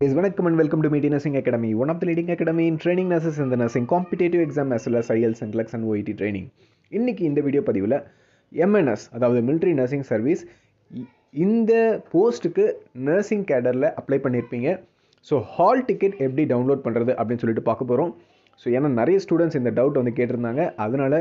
guys, welcome and welcome to Meet Nursing Academy, one of the leading academy in training nurses in the nursing competitive exam as well as IELTS and NCLEX and OET training. இன்னைக்கு இந்த video பதிவில் MNS அதாவது military nursing service இந்த போஸ்ட்டுக்கு nursing கேடரில் apply பண்ணியிருப்பீங்க. So hall ticket எப்படி download பண்ணுறது அப்படின்னு சொல்லிட்டு பார்க்க போகிறோம். ஸோ ஏன்னா நிறைய ஸ்டூடெண்ட்ஸ் இந்த டவுட் வந்து கேட்டிருந்தாங்க, அதனால்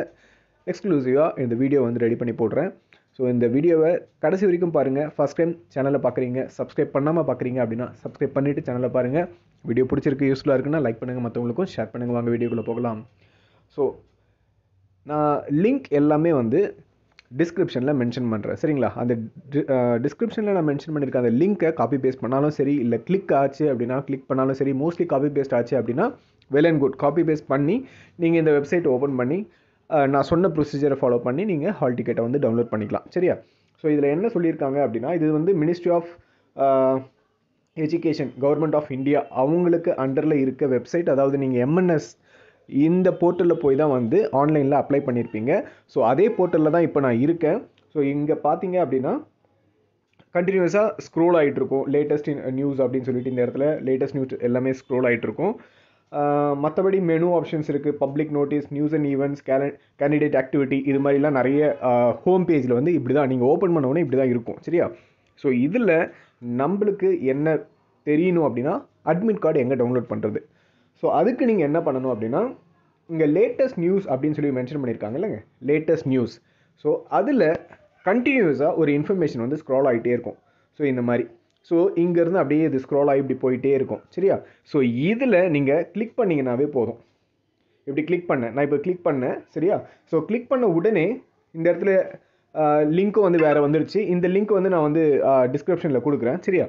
எக்ஸ்க்ளூசிவாக இந்த வீடியோ வந்து ரெடி பண்ணி போடுறேன். ஸோ இந்த வீடியோவை கடைசி வரைக்கும் பாருங்கள். ஃபஸ்ட் டைம் சேனலை பார்க்குறீங்க, சப்ஸ்கிரைப் பண்ணாமல் பார்க்குறீங்க அப்படின்னா சப்ஸ்கிரைப் பண்ணிவிட்டு சேனலை பாருங்கள். வீடியோ பிடிச்சிருக்கு, யூஸ்ஃபுல்லாக இருக்குன்னா லைக் பண்ணுங்கள், மற்றவங்களுக்கும் ஷேர் பண்ணுங்கள். வாங்க வீடியோக்குள்ளே போகலாம். ஸோ நான் லிங்க் எல்லாமே வந்து டிஸ்கிரிப்ஷனில் மென்ஷன் பண்ணுறேன், சரிங்களா? அந்த டிஸ்கிரிப்ஷனில் நான் மென்ஷன் பண்ணியிருக்கேன். அந்த லிங்க்கை காப்பி பேஸ்ட் பண்ணாலும் சரி, இல்லை கிளிக் ஆச்சு அப்படின்னா கிளிக் பண்ணாலும் சரி, மோஸ்ட்லி காப்பி பேஸ்ட் ஆச்சு அப்படின்னா well and good. Copy paste பண்ணி நீங்கள் இந்த வெப்சைட் ஓப்பன் பண்ணி நான் சொன்ன ப்ரொசீஜரை ஃபாலோ பண்ணி நீங்கள் ஹால் டிக்கெட்டை வந்து டவுன்லோட் பண்ணிக்கலாம், சரியா? ஸோ இதில் என்ன சொல்லியிருக்காங்க அப்படின்னா, இது வந்து ministry of education, government of India அவங்களுக்கு அண்டரில் இருக்க வெப்சைட். அதாவது நீங்கள் MNS இந்த போர்ட்டலில் போய் தான் வந்து ஆன்லைனில் அப்ளை பண்ணியிருப்பீங்க. ஸோ அதே போர்ட்டலில் தான் இப்போ நான் இருக்கேன். ஸோ இங்கே பார்த்தீங்க அப்படின்னா கண்டினியூஸாக ஸ்க்ரோல் ஆகிட்ருக்கும். லேட்டஸ்ட் நியூஸ் அப்படின்னு சொல்லிட்டு இந்த இடத்துல லேட்டஸ்ட் நியூஸ் எல்லாமே ஸ்க்ரோல் ஆகிட்ருக்கும். மற்றபடி மெனு ஆப்ஷன்ஸ் இருக்குது, public notice, news and events, candidate activity, இது மாதிரிலாம் நிறைய ஹோம் பேஜில் வந்து இப்படி தான் நீங்கள் ஓப்பன் பண்ணோன்னே இப்படி தான் இருக்கும், சரியா? ஸோ இதில் நம்மளுக்கு என்ன தெரியணும் அப்படின்னா அட்மிட் கார்டு எங்கே டவுன்லோட் பண்ணுறது. ஸோ அதுக்கு நீங்கள் என்ன பண்ணணும் அப்படின்னா, இங்கே லேட்டஸ்ட் நியூஸ் அப்படின்னு சொல்லி மென்ஷன் பண்ணியிருக்காங்க இல்லைங்க, லேட்டஸ்ட் நியூஸ். ஸோ அதில் கண்டினியூஸாக ஒரு இன்ஃபர்மேஷன் வந்து ஸ்க்ரால் ஆகிட்டே இருக்கும். ஸோ இந்த மாதிரி ஸோ இங்கேருந்து அப்படியே இது ஸ்க்ரால் ஆகி இப்படி போயிட்டே இருக்கும், சரியா? ஸோ இதில் நீங்கள் கிளிக் பண்ணிங்கனாவே போதும். இப்படி கிளிக் பண்ணேன், நான் இப்போ கிளிக் பண்ணேன், சரியா? ஸோ கிளிக் பண்ண உடனே இந்த இடத்துல லிங்க்கும் வந்து வேறு வந்துடுச்சு. இந்த லிங்க் வந்து நான் வந்து டிஸ்கிரிப்ஷனில் கொடுக்குறேன், சரியா?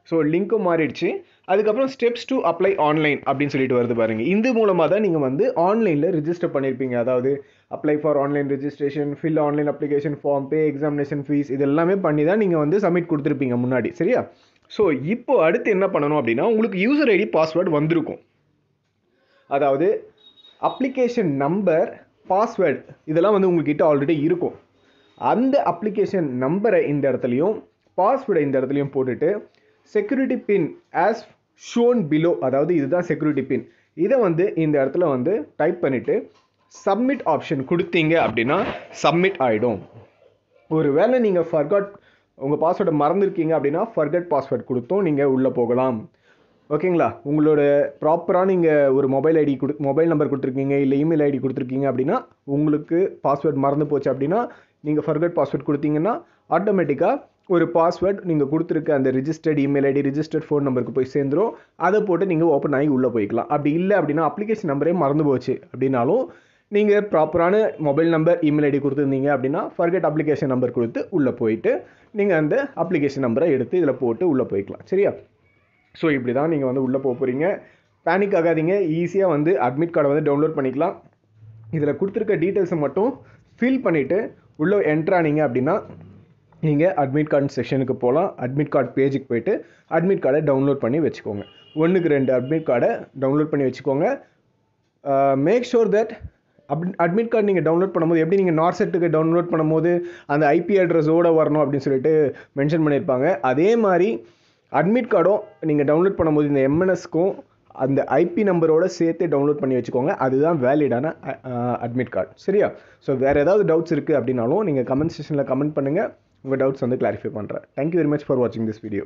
ஸோ லிங்க்கும் மாறிடுச்சு. அதுக்கப்புறம் ஸ்டெப்ஸ் டு அப்ளை ஆன்லைன் அப்படின்னு சொல்லிட்டு வருது பாருங்கள். இந்த மூலமாக தான் நீங்கள் வந்து ஆன்லைனில் ரிஜிஸ்டர் பண்ணியிருப்பீங்க. அதாவது apply for online registration, fill online application form, pay examination fee, இது எல்லாமே பண்ணி தான் நீங்கள் வந்து சப்மிட் கொடுத்துருப்பீங்க முன்னாடி, சரியா? ஸோ இப்போ அடுத்து என்ன பண்ணணும் அப்படின்னா, உங்களுக்கு யூசர் ஐடி பாஸ்வேர்டு வந்திருக்கும். அதாவது அப்ளிகேஷன் நம்பர், பாஸ்வேர்டு இதெல்லாம் வந்து உங்கள்கிட்ட ஆல்ரெடி இருக்கும். அந்த அப்ளிகேஷன் நம்பரை இந்த இடத்துலையும் பாஸ்வேர்டை இந்த இடத்துலையும் போட்டுட்டு செக்யூரிட்டி பின் ஆஸ் ஷோன் பிலோ, அதாவது இதுதான் செக்யூரிட்டி பின், இதை வந்து இந்த இடத்துல வந்து டைப் பண்ணிவிட்டு சப்மிட் ஆப்ஷன் கொடுத்தீங்க அப்படின்னா சப்மிட் ஆகிடும். ஒரு வேளை நீங்கள் ஃபர்காட் உங்கள் பாஸ்வேர்டை மறந்துருக்கீங்க அப்படின்னா ஃபர்கட் பாஸ்வேர்ட் கொடுத்தும் நீங்கள் உள்ளே போகலாம், ஓகேங்களா? உங்களோட ப்ராப்பராக நீங்கள் ஒரு மொபைல் நம்பர் கொடுத்துருக்கீங்க, இல்லை இமெயில் ஐடி கொடுத்துருக்கீங்க அப்படின்னா, உங்களுக்கு பாஸ்வேர்ட் மறந்து போச்சு அப்படின்னா நீங்கள் ஃபர்கட் பாஸ்வேர்ட் கொடுத்தீங்கன்னா ஆட்டோமேட்டிக்காக ஒரு பாஸ்வேர்ட் நீங்கள் கொடுத்துருக்க அந்த registered email ID, registered phone நம்பருக்கு போய் சேர்ந்துடும். அதை போட்டு நீங்கள் ஓப்பன் ஆகி உள்ளே போய்க்கலாம். அப்படி இல்லை அப்படின்னா அப்ளிகேஷன் நம்பரே மறந்து போச்சு அப்படின்னாலும் நீங்கள் ப்ராப்பரான மொபைல் நம்பர், இமெயில் ஐடி கொடுத்துருந்தீங்க அப்படின்னா ஃபர்கட் அப்ளிகேஷன் நம்பர் கொடுத்து உள்ளே போயிட்டு நீங்கள் அந்த அப்ளிகேஷன் நம்பரை எடுத்து இதில் போட்டு உள்ளே போய்க்கலாம், சரியா? ஸோ இப்படி தான் நீங்கள் வந்து உள்ளே போக போகிறீங்க. பேனிக் ஆகாதீங்க, ஈஸியாக வந்து அட்மிட் கார்டை வந்து டவுன்லோட் பண்ணிக்கலாம். இதில் கொடுத்துருக்க டீட்டெயில்ஸை மட்டும் ஃபில் பண்ணிவிட்டு உள்ளே என்ட்ரானீங்க அப்படின்னா நீங்கள் அட்மிட் கார்டு செக்ஷனுக்கு போகலாம். அட்மிட் கார்டு பேஜுக்கு போய்ட்டு அட்மிட் கார்டை டவுன்லோட் பண்ணி வச்சுக்கோங்க. 1க்கு 2 அட்மிட் கார்டை டவுன்லோட் பண்ணி வச்சுக்கோங்க. Make sure that admit card நீங்கள் டவுன்லோட் பண்ணும்போது எப்படி நீங்கள் நார்செட்டுக்கு டவுன்லோட் பண்ணும்போது அந்த ஐபி அட்ரஸோடு வரணும் அப்படின்னு சொல்லிட்டு மென்ஷன் பண்ணியிருப்பாங்க. அதே மாதிரி அட்மிட் கார்டும் நீங்கள் டவுன்லோட் பண்ணும்போது இந்த MNSக்கும் அந்த ஐபி நம்பரோடு சேர்த்து டவுன்லோட் பண்ணி வச்சுக்கோங்க. அதுதான் வேலிடான அட்மிட் கார்டு, சரியா? ஸோ வேறு ஏதாவது டவுட்ஸ் இருக்குது அப்படின்னாலும் நீங்கள் கமெண்ட் செக்ஷனில் கமெண்ட் பண்ணுங்கள். உங்கள் டவுட்ஸ் வந்து கிளாரிஃபை பண்ணுறேன். தேங்க்யூ வெரி மச் ஃபார் வாட்சிங் திஸ் வீடியோ.